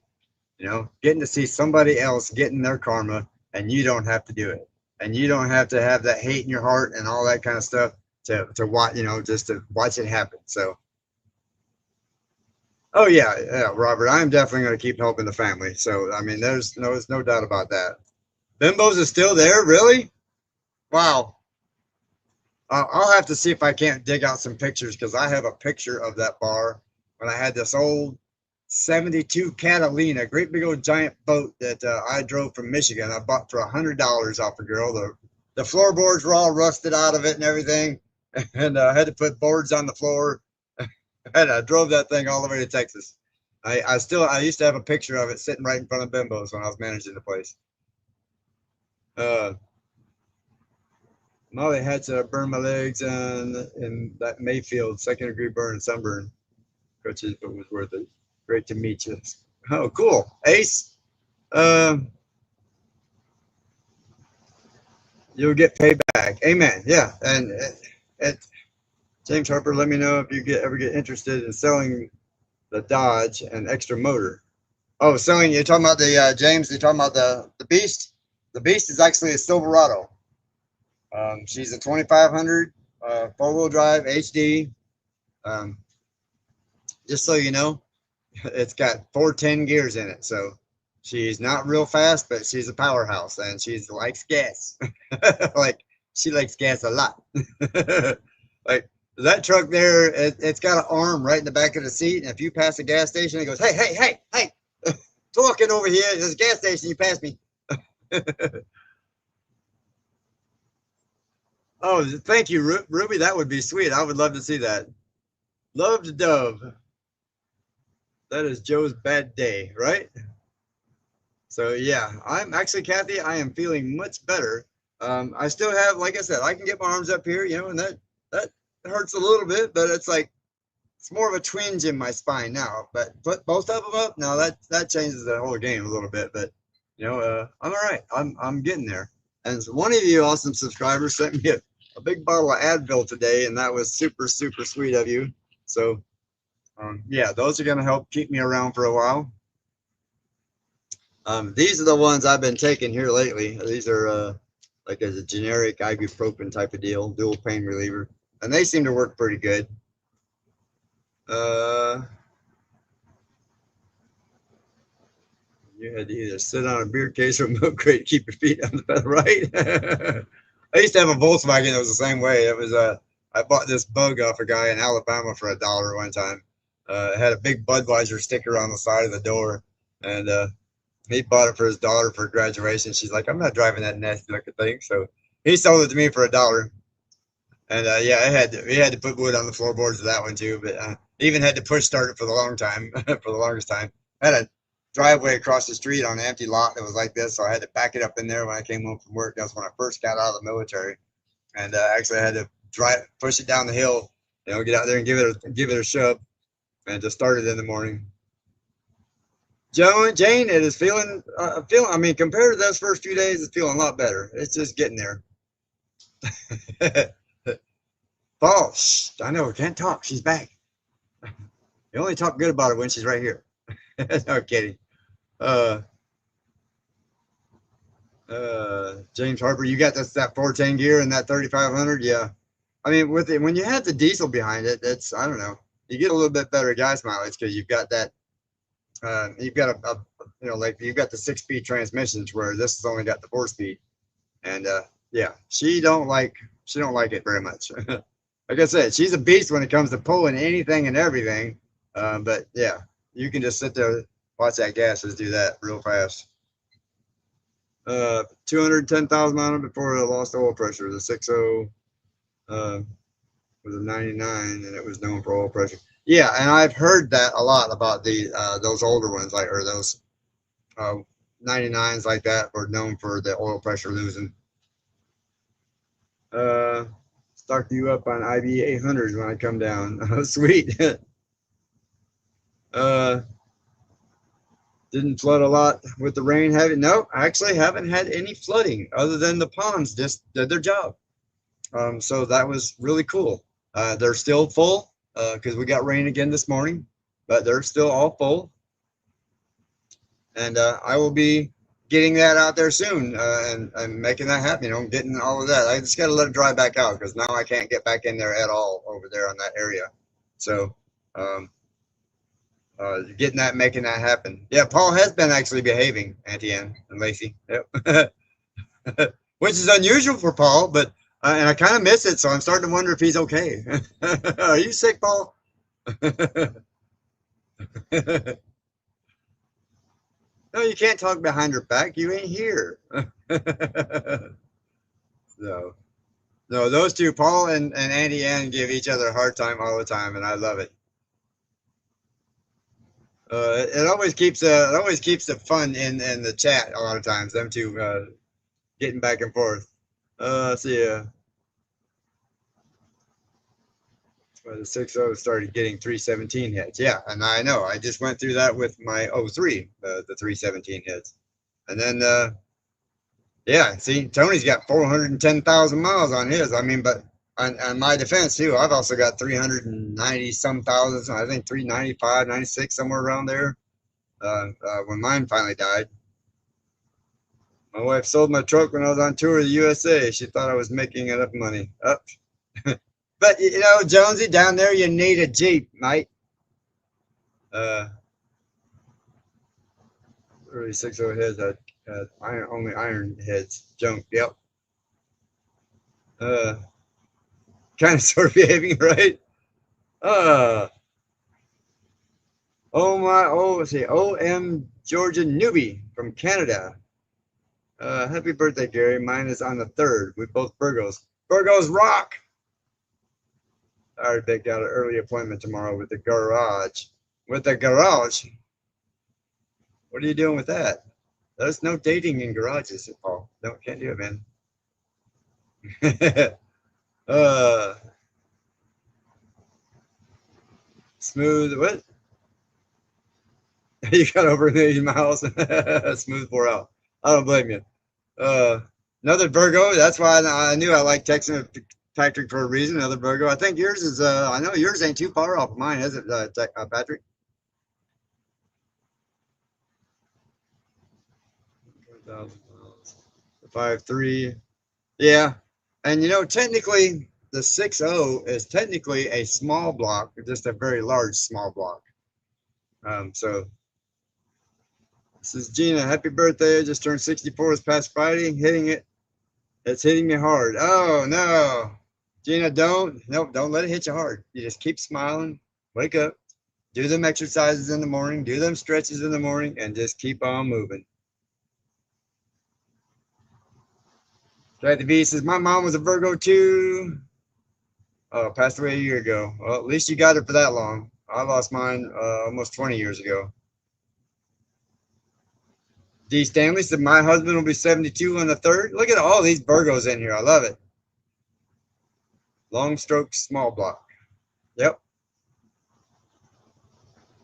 S1: You know, getting to see somebody else getting their karma and you don't have to do it. And you don't have to have that hate in your heart and all that kind of stuff to watch, just to watch it happen. So, oh yeah, Robert, I'm definitely going to keep helping the family. So, I mean, there's no doubt about that. Bimbos is still there, really? Wow. I'll have to see if I can't dig out some pictures because I have a picture of that bar when I had this old 72 Catalina, great big old giant boat that I drove from Michigan. I bought for $100 off a girl. The floorboards were all rusted out of it and everything, and I had to put boards on the floor. And I drove that thing all the way to Texas. I used to have a picture of it sitting right in front of Bimbo's when I was managing the place. Uh, Molly had to burn my legs and in that Mayfield second degree burn and sunburn. Coach, it was worth it. Great to meet you. Oh, cool. Ace, you'll get payback. Amen. Yeah. And James Harper, let me know if you ever get interested in selling the Dodge and extra motor. Oh, selling, you're talking about the, James, you're talking about the Beast? The Beast is actually a Silverado. She's a 2500 four-wheel drive HD. Just so you know, it's got 410 gears in it. So she's not real fast, but she's a powerhouse and she likes gas. Like she likes gas a lot. Like that truck there, it's got an arm right in the back of the seat. And if you pass a gas station, it goes, hey, hey, hey, hey, talking over here. There's a gas station. You passed me. Oh, thank you, Ruby. That would be sweet. I would love to see that. Loved Dove. That is Joe's bad day, right? So yeah, I'm actually, Kathy, I am feeling much better. I still have, like I said, I can get my arms up here, and that hurts a little bit, but it's like it's more of a twinge in my spine now. But put both of them up, now that changes the whole game a little bit. But I'm all right. I'm getting there. And so one of you awesome subscribers sent me a big bottle of Advil today, and that was super, super sweet of you. So yeah, those are going to help keep me around for a while. These are the ones I've been taking here lately. These are like as a generic ibuprofen type of deal, dual pain reliever, and they seem to work pretty good. You had to either sit on a beer case or a milk crate to keep your feet on the pedal, right? I used to have a Volkswagen that was the same way. It was I bought this bug off a guy in Alabama for $1 one time. It had a big Budweiser sticker on the side of the door, and he bought it for his daughter for graduation. She's like, I'm not driving that nasty looking thing. So he sold it to me for $1. And yeah, we had to put wood on the floorboards of that one too. But even had to push start it for the longest time. I had a driveway across the street on an empty lot that was like this, so I had to back it up in there when I came home from work. That's when I first got out of the military, and actually I had to push it down the hill, get out there and give it a shove, and just start it in the morning. Jane, it is feeling. I mean, compared to those first few days, it's feeling a lot better. It's just getting there. Paul, shh, I know, can't talk. She's back. You only talk good about her when she's right here. No kidding. James Harper, you got that 410 gear and that 3500. Yeah, I mean, with it, when you have the diesel behind it, it's, I don't know, you get a little bit better gas mileage because you've got that. You've got like you've got the 6-speed transmissions where this has only got the 4-speed, and yeah, she don't like it very much. Like I said, she's a beast when it comes to pulling anything and everything. But yeah, you can just sit there, watch that gas just do that real fast. 210,000 on it before it lost oil pressure. The 6.0 was a 99, and it was known for oil pressure. Yeah, and I've heard that a lot about those older ones, like, or those 99s like that were known for the oil pressure losing. Start you up on IB 800s when I come down. Oh, sweet. Didn't flood a lot with the rain. No, I actually haven't had any flooding other than the ponds just did their job. So that was really cool. They're still full because we got rain again this morning. but they're still all full. And I will be getting that out there soon, and making that happen. You know, getting all of that. I just got to let it dry back out because now I can't get back in there at all over there on that area. So, um, getting that, making that happen. Yeah, Paul has been actually behaving, Auntie Ann and Lacey. Yep. Which is unusual for Paul, but and I kind of miss it, so I'm starting to wonder if he's okay. Are you sick, Paul? No, you can't talk behind her back. You ain't here. So, no, those two, Paul and Auntie Ann, give each other a hard time all the time, and I love it. It always keeps the fun in the chat a lot of times. Them two getting back and forth. See, the 6.0 started getting 317 hits. Yeah, and I know. I just went through that with my '03, the 317 hits, and then yeah. See, Tony's got 410,000 miles on his. I mean, but on my defense too, I've also got 390 some thousand. I think 395, 96, somewhere around there. When mine finally died. My wife sold my truck when I was on tour of the USA. She thought I was making enough money. Up. But you know, Jonesy, down there you need a Jeep, mate. Uh, early 6.0 heads had only iron heads. Junk. Yep. Uh, kind of sort of behaving right. Uh, let's see. OM Georgia newbie from Canada. Happy birthday, Gary. Mine is on the 3rd. We both Virgos. Virgos rock. I already picked out an early appointment tomorrow with the garage. With the garage? What are you doing with that? There's no dating in garages, Paul. No, can't do it, man. uh, smooth. What? You got over 80 miles. Smooth 4 out. I don't blame you. Uh, Another Virgo. That's why I knew I liked texting Patrick for a reason. Another Virgo. I think yours is. I know yours ain't too far off of mine, is it, Patrick? 1,000 miles. 5.3. Yeah, and you know, technically, the 6.0 is technically a small block, just a very large small block. So this is Gina. Happy birthday! I just turned 64 this past Friday. Hitting it. It's hitting me hard. Oh no, Gina, don't let it hit you hard. You just keep smiling. Wake up. Do them exercises in the morning. Do them stretches in the morning, and just keep on moving. Jack the V says my mom was a Virgo too. Oh, passed away a year ago. Well, at least you got it for that long. I lost mine almost 20 years ago. D. Stanley said, my husband will be 72 on the 3rd. Look at all these Virgos in here. I love it. Long stroke, small block. Yep.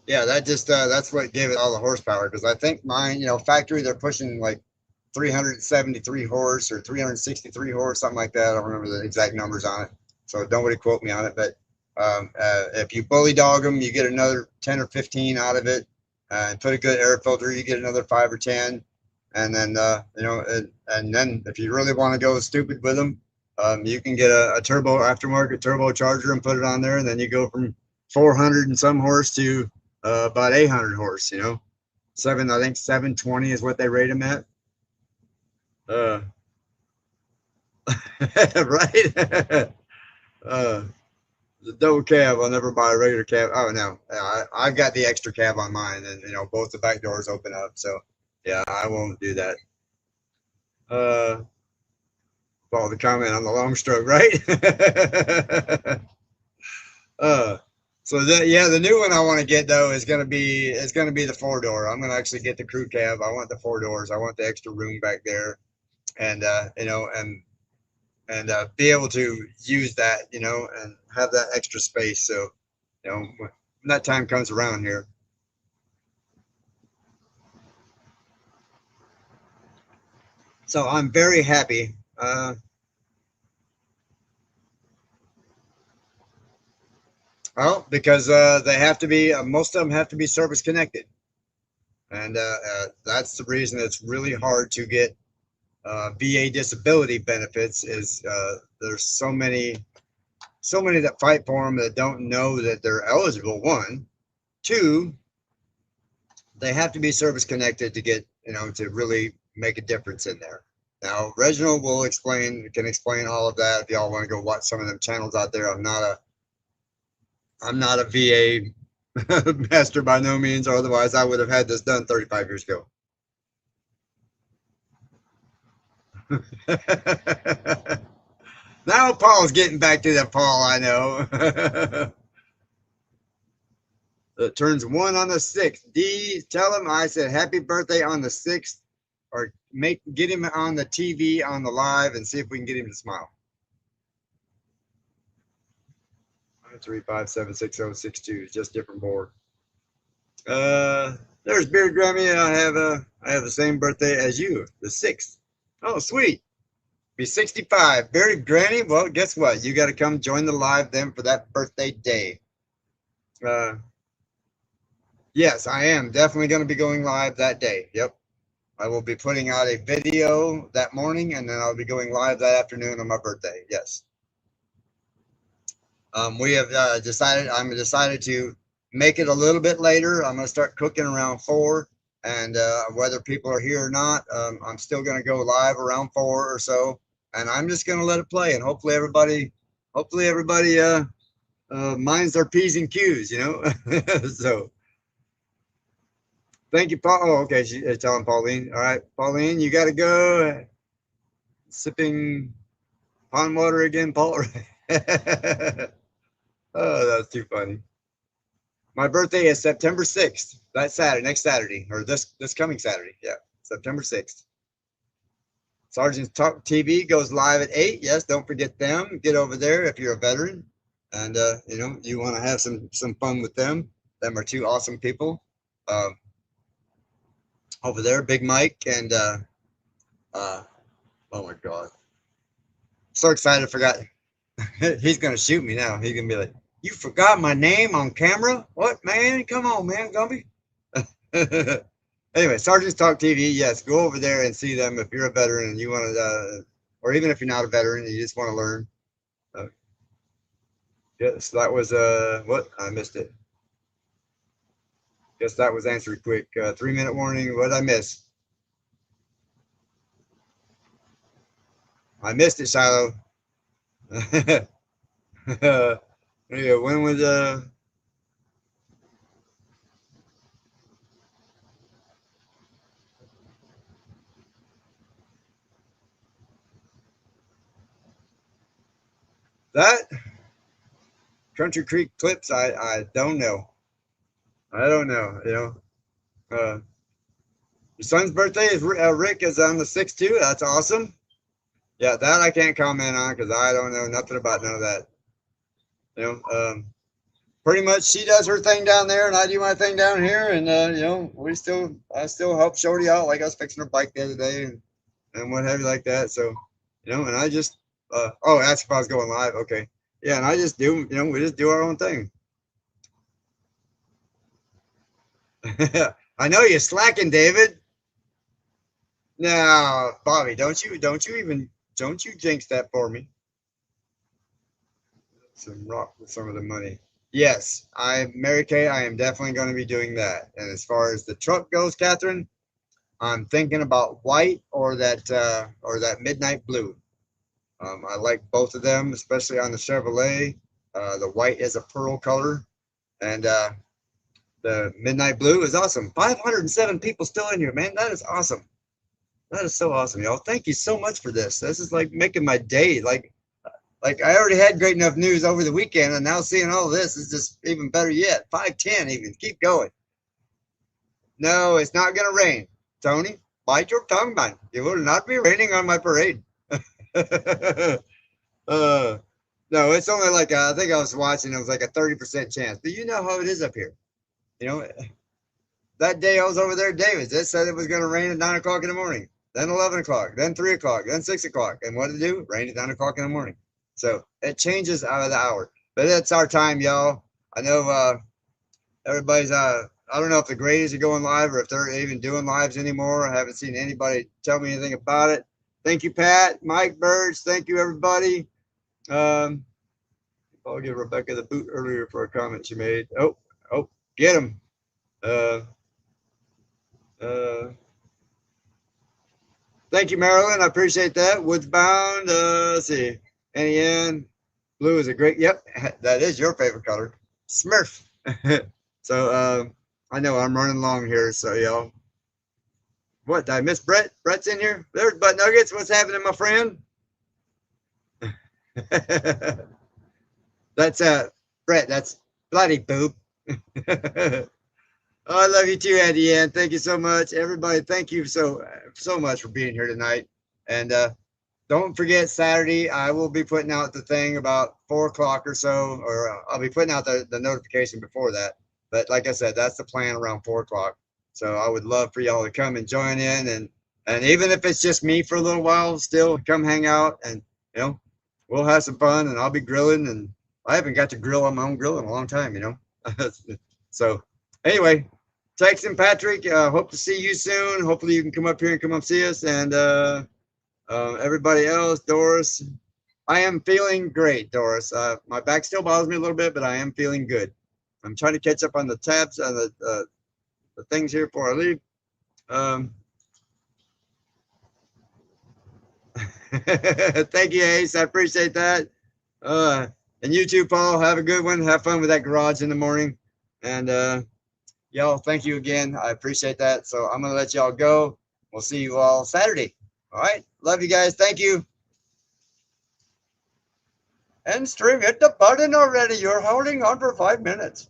S1: Yeah, that's what gave it all the horsepower. Because I think mine, you know, factory, they're pushing like 373 horse or 363 horse, something like that. I don't remember the exact numbers on it. So nobody quote me on it. But if you bully dog them, you get another 10 or 15 out of it. And put a good air filter, you get another 5 or 10. And then, you know, and then if you really want to go stupid with them, you can get a turbo aftermarket turbocharger and put it on there. And then you go from 400 and some horse to about 800 horse, you know. I think 720 is what they rate them at. Right? The double cab, I'll never buy a regular cab. Oh no, I've got the extra cab on mine, and you know both the back doors open up. So yeah, I won't do that. Follow the comment on the long stroke, right? uh, so yeah, the new one I want to get though is gonna be the 4-door. I'm gonna actually get the crew cab. I want the 4 doors. I want the extra room back there, and you know, and be able to use that, you know, and have that extra space. So, you know, when that time comes around here. So I'm very happy. Well, because they have to be, most of them have to be service connected. And that's the reason it's really hard to get VA disability benefits is there's so many that fight for them that don't know that they're eligible. One, two, they have to be service connected to get, to really make a difference in there. Now, Reginald can explain all of that if y'all want to go watch some of them channels out there. I'm not a VA master by no means, or otherwise I would have had this done 35 years ago. Now Paul's getting back to the Paul I know. It turns 1 on the 6th. D, tell him I said happy birthday on the 6th, or get him on the TV on the live and see if we can get him to smile. 935766062, just different board. There's Beard Grammy. I have the same birthday as you, the 6th. Oh, sweet. Be 65. Bearded Granny. Well, guess what? You got to come join the live then for that birthday day. Yes, I am definitely going to be going live that day. Yep. I will be putting out a video that morning, and then I'll be going live that afternoon on my birthday. Yes. We have I'm decided to make it a little bit later. I'm going to start cooking around 4, and whether people are here or not, I'm still going to go live around 4 or so, and I'm just going to let it play, and hopefully everybody minds their P's and Q's, So thank you, Paul. Oh, okay, she's telling Pauline. All right, Pauline, you got to go. Sipping pond water again, Paul. Oh, that's too funny. My birthday is September 6th. That's Saturday, next Saturday, or this coming Saturday. Yeah, September 6th. Sergeant's Talk TV goes live at 8. Yes, don't forget them. Get over there if you're a veteran, and you want to have some fun with them. Them are 2 awesome people. Over there, Big Mike and oh my God, so excited! I forgot. He's gonna shoot me now. He's gonna be like, "You forgot my name on camera? What, man? Come on, man, Gumby." Anyway, Sergeant's Talk TV. Yes, go over there and see them if you're a veteran and you want to, or even if you're not a veteran and you just want to learn. Yes, that was what? I missed it. Guess that was answered quick. 3-minute warning. What did I miss? I missed it, Shiloh. Yeah, when was that Country Creek clips? I don't know. I don't know. Your son's birthday is Rick is on the 6th too. That's awesome. Yeah, that I can't comment on because I don't know nothing about none of that. Pretty much she does her thing down there and I do my thing down here, and I still help Shorty out, like I was fixing her bike the other day and what have you like that. So, and I just ask if I was going live. Okay. Yeah, and I just do, we just do our own thing. I know you're slacking, David. Now, Bobby, don't you jinx that for me. Some rock with some of the money. Yes, Mary Kay, I am definitely going to be doing that. And as far as the truck goes, Catherine, I'm thinking about white or that midnight blue. I like both of them, especially on the Chevrolet. The white is a pearl color, and the midnight blue is awesome. 507 people still in here, man. That is awesome. That is so awesome, y'all. Thank you so much for this. This is like making my day. Like I already had great enough news over the weekend, and now seeing all this is just even better yet. 510 even. Keep going. No, it's not going to rain. Tony, bite your tongue, man. It will not be raining on my parade. No, it's only like I think I was watching. It was like a 30% chance. But you know how it is up here. That day I was over there, David. It said it was going to rain at 9 o'clock in the morning. Then 11 o'clock. Then 3 o'clock. Then 6 o'clock. And what did it do? Rain at 9 o'clock in the morning. So it changes out of the hour. But it's our time, y'all. I know everybody's I don't know if the gradies are going live or if they're even doing lives anymore. I haven't seen anybody tell me anything about it. Thank you, Pat, Mike, Birds. Thank you, everybody. I'll give Rebecca the boot earlier for a comment she made. Oh, get him. Uh, uh, Thank you, Marilyn. I appreciate that. Woodsbound. Let's see. Annie Ann. Blue is a great. Yep, that is your favorite color. Smurf. So I know I'm running long here. So y'all. What did I miss? Brett. Brett's in here. There's Butt Nuggets. What's happening, my friend? That's Brett. That's bloody poop. Oh, I love you too, Andy Ann. Thank you so much, everybody. Thank you so much for being here tonight. And don't forget Saturday. I will be putting out the thing about 4 o'clock or so, or I'll be putting out the notification before that. But like I said, that's the plan around 4 o'clock. So I would love for y'all to come and join in, and even if it's just me for a little while, still come hang out, and you know we'll have some fun. And I'll be grilling, and I haven't got to grill on my own grill in a long time, So anyway, Tex and Patrick, hope to see you soon. Hopefully you can come up here and come up see us. And everybody else, Doris, I am feeling great, Doris. My back still bothers me a little bit, but I am feeling good. I'm trying to catch up on the tabs on the things here before I leave. Thank you, Ace. I appreciate that. And you too, Paul. Have a good one. Have fun with that garage in the morning. And y'all, thank you again. I appreciate that. So I'm going to let y'all go. We'll see you all Saturday. All right. Love you guys. Thank you. And stream hit the button already. You're holding on for 5 minutes.